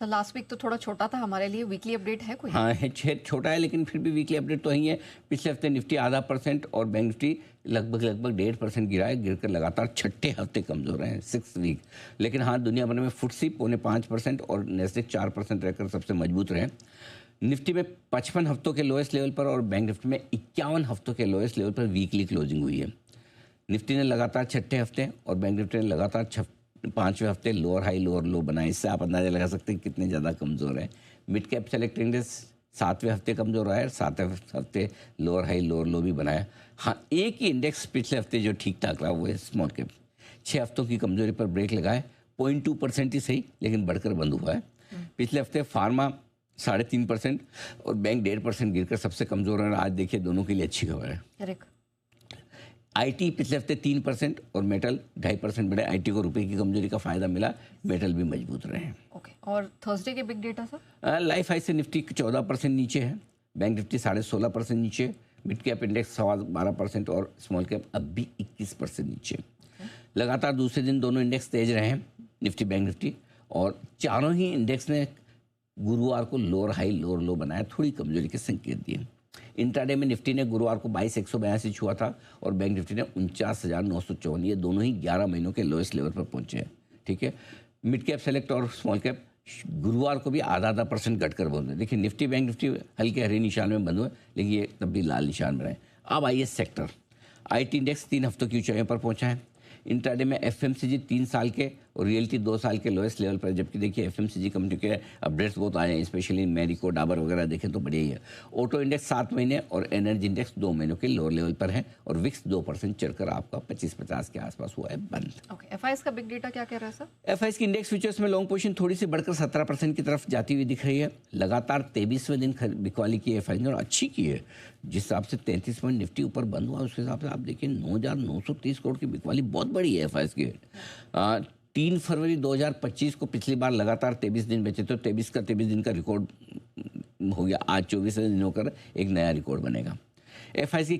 Sir last week तो थोड़ा छोटा था हमारे लिए, वीकली अपडेट है कोई? हाँ है, छोटा है लेकिन फिर भी वीकली अपडेट तो ही है। पिछले हफ्ते निफ्टी 0.5% और बैंक निफ्टी लगभग 1.5% गिरा है, गिरकर लगातार छठे हफ्ते कमजोर हैं, 6 वीक। लेकिन हाँ, दुनिया भर में फुटसी 0.5% और नेस्डेक 4% रहकर सबसे मजबूत रहे। निफ्टी में 55 हफ्तों के लोएस्ट लेवल पर और बैंक निफ्टी में 51 हफ्तों के लोएस्ट लेवल पर वीकली क्लोजिंग हुई है। निफ्टी ने लगातार छठे हफ्ते और बैंक निफ्टी ने लगातार 5वें हफ्ते लोअर हाई लोअर लो बनाए। इससे आप अंदाजा लगा सकते हैं कितने ज़्यादा कमज़ोर है। मिड कैप सेलेक्ट इंडेक्स 7वें हफ्ते कमज़ोर रहा है, 7वें हफ्ते लोअर हाई लोअर लो भी बनाया। हाँ, एक ही इंडेक्स पिछले हफ्ते जो ठीक ठाक रहा वो है स्मॉल कैप। 6 हफ्तों की कमजोरी पर ब्रेक लगाए, 0.2% ही सही लेकिन बढ़कर बंद हुआ है। पिछले हफ्ते फार्मा 3.5% और बैंक 1.5% गिरकर सबसे कमज़ोर है। आज देखिए दोनों के लिए अच्छी खबर है। करेक्ट। आईटी पिछले हफ्ते 3% और मेटल 2.5% बढ़े। आईटी को रुपए की कमजोरी का फायदा मिला, मेटल भी मजबूत रहे हैं। ओके, और थर्सडे के big data sir? Life high से निफ्टी 14% नीचे है, बैंक निफ्टी 16.5% नीचे, मिड कैप इंडेक्स 12% और स्मॉल कैप अब भी 21% नीचे। लगातार दूसरे दिन दोनों इंडेक्स तेज रहे हैं, निफ्टी बैंक निफ्टी, और चारों ही इंडेक्स ने गुरुवार को लोअर हाई लोअर लो बनाया, थोड़ी कमजोरी के संकेत दिए। इंट्राडे में निफ्टी ने गुरुवार को 22,182 छुआ था और बैंक निफ्टी ने 49,954, ये दोनों ही 11 महीनों के लोएस्ट लेवल पर पहुंचे हैं। ठीक है, मिड कैप सेलेक्ट और स्मॉल कैप गुरुवार को भी आधा % घटकर बंद हुए। देखिए निफ्टी बैंक निफ्टी हल्के हरे निशान में बंद हुए, लेकिन ये तब भी लाल निशान में रहे। अब आइए सेक्टर। आईटी इंडेक्स 3 हफ्तों की ऊंचाइयों पर पहुंचा है। इंट्राडे में एफएमसीजी 3 साल के और रियल्टी 2 साल के लोएस्ट लेवल पर, जबकि देखिए एफएमसीजी कंपनी के अपडेट्स बहुत आए हैं, स्पेशली मैरिको डाबर वगैरह देखें तो बढ़िया ही है। ऑटो इंडेक्स 7 महीने और एनर्जी इंडेक्स 2 महीनों के लोअर लेवल पर है और विक्स 2% चढ़कर आपका 25-50 के आसपास हुआ है बंद। ओके, एफआईएस का बिग डेटा क्या कह रहा है सर? एफआईएस की इंडेक्स फ्यूचर्स में लॉन्ग पोजीशन थोड़ी सी बढ़कर 17% की तरफ जाती हुई दिख रही है। लगातार 23वें दिन बिकवाली की एफआईएस ने और अच्छी की है। जिस हिसाब से 33 पॉइंट निफ्टी ऊपर बंद हुआ उसके हिसाब से आप देखिए 9,930 करोड़ की बिकवाली बहुत बड़ी है एफआईएस की। 3 फरवरी 2025 को पिछली बार लगातार 23 दिन बेचे तो 23 दिन का रिकॉर्ड हो गया। आज 24 दिन होकर एक नया रिकॉर्ड बनेगा। एफआईएस की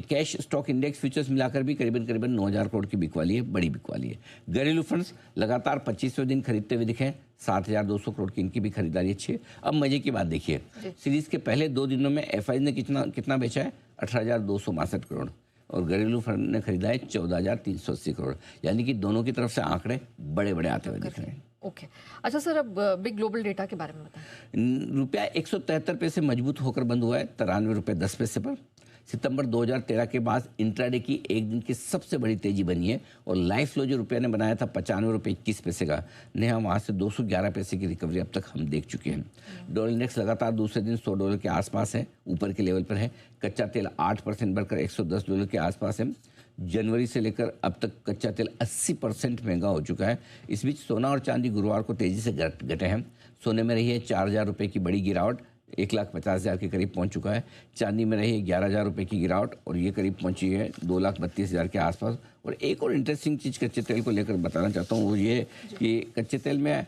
कैश स्टॉक इंडेक्स फ्यूचर्स मिलाकर भी करीबन 9,000 करोड़ की बिकवाली है, बड़ी बिकवाली है। घरेलू फंड्स लगातार 25वें दिन खरीदते हुए दिखे, 7,200 करोड़ की इनकी भी खरीदारी अच्छी है। अब मजे की बात देखिए, सीरीज के पहले 2 दिनों में एफआईएस ने कितना बेचा है? 18,262 करोड़ और घरेलू फंड ने खरीदा है 14,380 करोड़, यानी कि दोनों की तरफ से आंकड़े बड़े बड़े आते हुए दिख रहे हैं। ओके, अच्छा सर, अब बिग ग्लोबल डेटा के बारे में बताएं। रुपया 173 पैसे मजबूत होकर बंद हुआ है, 93 रुपये 10 पैसे पर। सितंबर 2013 के बाद इंट्राडे की एक दिन की सबसे बड़ी तेजी बनी है और लाइफ फ्लो जो रुपया ने बनाया था 95 रुपये 21 पैसे का, नया वहाँ से 211 पैसे की रिकवरी अब तक हम देख चुके हैं। डॉलर इंडेक्स लगातार दूसरे दिन $100 के आसपास है, ऊपर के लेवल पर है। कच्चा तेल 8% बढ़कर $110 के आसपास है। जनवरी से लेकर अब तक कच्चा तेल 80% महंगा हो चुका है। इस बीच सोना और चांदी गुरुवार को तेजी से घटे हैं। सोने में रही है 4,000 रुपये की बड़ी गिरावट, 1,50,000 के करीब पहुंच चुका है। चांदी में रही है 11,000 रुपये की गिरावट और ये करीब पहुंची है 2,32,000 के आसपास। और एक और इंटरेस्टिंग चीज़ कच्चे तेल को लेकर बताना चाहता हूँ, वो ये कि कच्चे तेल में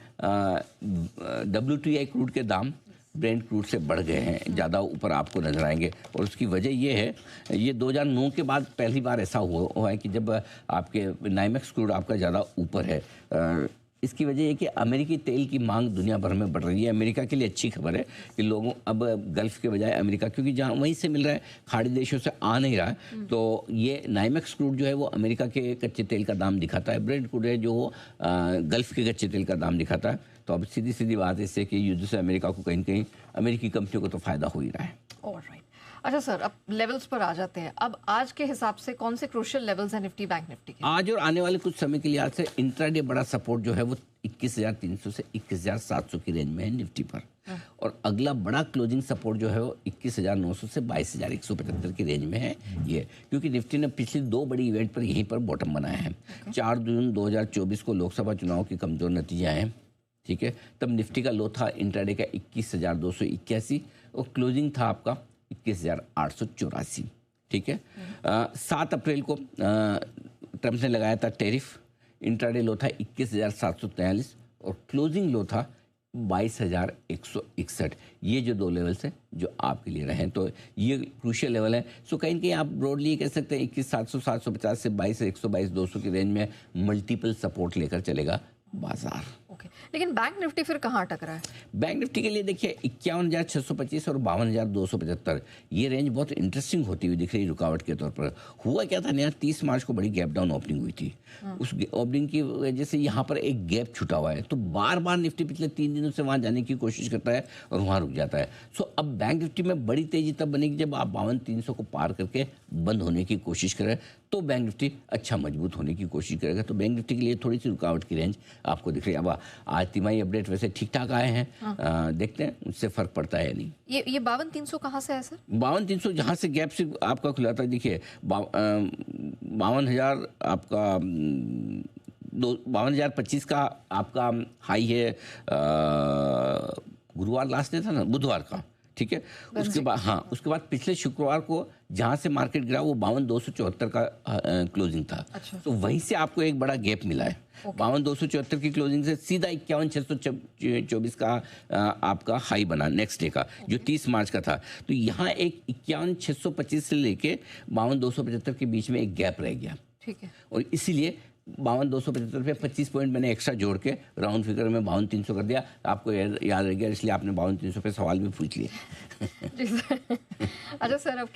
WTI क्रूड के दाम ब्रेंट क्रूड से बढ़ गए हैं, ज़्यादा ऊपर आपको नजर आएंगे। और उसकी वजह ये है, ये 2009 के बाद पहली बार ऐसा हुआ है कि जब आपके नाइमेक्स क्रूड आपका ज़्यादा ऊपर है। इसकी वजह ये कि अमेरिकी तेल की मांग दुनिया भर में बढ़ रही है। अमेरिका के लिए अच्छी खबर है कि लोगों अब गल्फ़ के बजाय अमेरिका, क्योंकि जहाँ वहीं से मिल रहा है, खाड़ी देशों से आ नहीं रहा है, तो ये नाइमेक्स क्रूड जो है वो अमेरिका के कच्चे तेल का दाम दिखाता है। ब्रेंट क्रूड है जो गल्फ़ के कच्चे तेल का दाम दिखाता है। तो अब सीधी बात है इससे कि युद्ध से अमेरिका को कहीं न कहीं अमेरिकी कंपनियों को तो फ़ायदा हो ही रहा है। ऑलराइट, अच्छा सर, अब लेवल्स पर आ जाते हैं। अब आज के हिसाब से कौन से क्रूशियल लेवल्स हैं निफ्टी बैंक निफ्टी के? आज और आने वाले कुछ समय के लिए आज से इंट्राडे बड़ा सपोर्ट जो है वो 21,300 से 21,700 की रेंज में है निफ्टी पर। और अगला बड़ा क्लोजिंग सपोर्ट जो है वो 21,900 से 22,175 की रेंज में है ये, क्योंकि निफ्टी ने पिछली 2 बड़ी इवेंट पर यहीं पर बॉटम बनाया है। 4 जून 2024 को लोकसभा चुनाव के कमजोर नतीजे आए, ठीक है, तब निफ्टी का लो था इंट्राडे का 21,281 और क्लोजिंग था आपका 21,884, ठीक है। 7 अप्रैल को ट्रम्प ने लगाया था टैरिफ, इंट्राडे लो था 21,743 और क्लोजिंग लो था 22,161। ये जो 2 लेवल्स हैं जो आपके लिए रहे, तो ये क्रूशियल लेवल है। सो कहीं कहीं आप ब्रॉडली कह सकते हैं 21,700 750 से 22,122 200 की रेंज में मल्टीपल सपोर्ट लेकर चलेगा बाजार। ओके, लेकिन बैंक निफ्टी फिर कहाँ अटक रहा है? बैंक निफ्टी के लिए देखिए 51,625 और 52,275 ये रेंज बहुत इंटरेस्टिंग होती हुई दिख रही रुकावट के तौर पर। हुआ क्या था, यहाँ 30 मार्च को बड़ी गैप डाउन ओपनिंग हुई थी। उस ओपनिंग की वजह से यहाँ पर एक गैप छुटा हुआ है, तो बार बार निफ्टी पिछले 3 दिनों से वहाँ जाने की कोशिश करता है और वहाँ रुक जाता है। सो अब बैंक निफ्टी में बड़ी तेजी तब बनेगी जब आप 52,300 को पार करके बंद होने की कोशिश करें, तो बैंक निफ्टी अच्छा मजबूत होने की कोशिश करेगा। तो बैंक निफ्टी के लिए थोड़ी सी रुकावट की रेंज आपको दिख रही है। अब आज तिमाही अपडेट वैसे ठीक ठाक आए हैं, देखते हैं उससे फर्क पड़ता है या नहीं। ये 52,300 कहाँ से है सर? 52,300 जहाँ से गैप से आपका खुला था, देखिए 52,000 आपका 52,025 का आपका हाई है गुरुवार लास्ट डे था ना, बुधवार का, ठीक है। उसके बाद उसके बाद पिछले शुक्रवार को जहाँ से मार्केट गिरा वो 52,274 का क्लोजिंग था। अच्छा। तो वहीं से आपको एक बड़ा गैप मिला है। 52,274 की क्लोजिंग से सीधा 51,624 का आपका हाई बना नेक्स्ट डे का, जो 30 मार्च का था। तो यहाँ एक 51,625 से लेके 52,275 के बीच में एक गैप रह गया, ठीक है। और इसीलिए 52,275 पे 25 पॉइंट मैंने एक्स्ट्रा जोड़ के राउंड फिगर में 52,300 कर दिया। आपको याद रह गया, इसलिए आपने 52,300 पे सवाल भी पूछ लिया। जी सर। अच्छा सर, अब